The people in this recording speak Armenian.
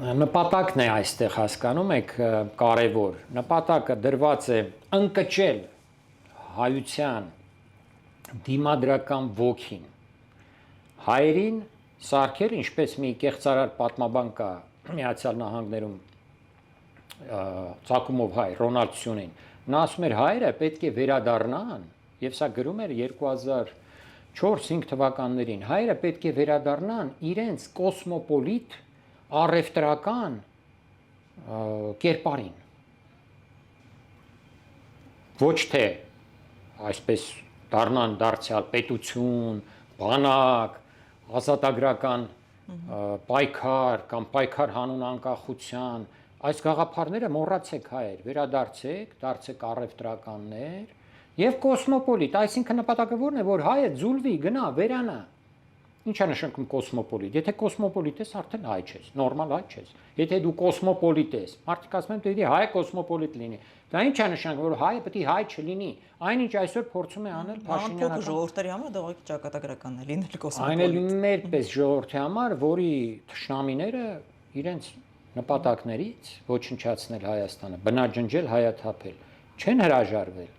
Նպատակն է այստեղ հասկանում եք կարևոր, նպատակը դրված է ընկճել հայության դիմադրական ոգին, հայերին սարքել, ինչպես մի կեղծարար պատմաբան կա Միացյալ Նահանգներում ցակումով հայ Ռոնալդ Սյունին, նա ասում էր հայերը պետք է վերադառնան, եւ սա գրում էր 2004-5 թվականներին, հայերը պետք է վերադառնան իրենց կոսմոպոլիտ առևտրական կերպարին, ոչ թե այսպես դարձյալ պետություն, բանակ, ազատագրական պայքար կամ պայքար հանուն անկախության, այս գաղափարները մոռացեք հայեր, վերադարձեք, դարձեք առևտրականներ եւ կոսմոպոլիտ, այսինքն նպատակը որն է, որ հայը ձուլվի, գնա, վերանա։ Ինչ է նշանակում կոսմոպոլիտ։ Եթե կոսմոպոլիտ ես, արդեն հայ չես, նորմալ հայ չես։ Եթե դու կոսմոպոլիտ ես, մարդիկ ասում են, դու հայ կոսմոպոլիտ լինի։ Դա ինչ է նշանակում, որ հայը պետք է հայ չլինի։ Այնինչ այսօր փորձում է անել Փաշինյանը։ Ժողովրդի համար դա ուղղակի ճակատագրական է լինել կոսմոպոլիտ։ Այն էլ մերպես ժողովրդի համար, որի թշնամիները իրենց նպատակներից ոչնչացնել Հայաստանը, բնաջնջել, հայաթափել, չեն հրաժարվել։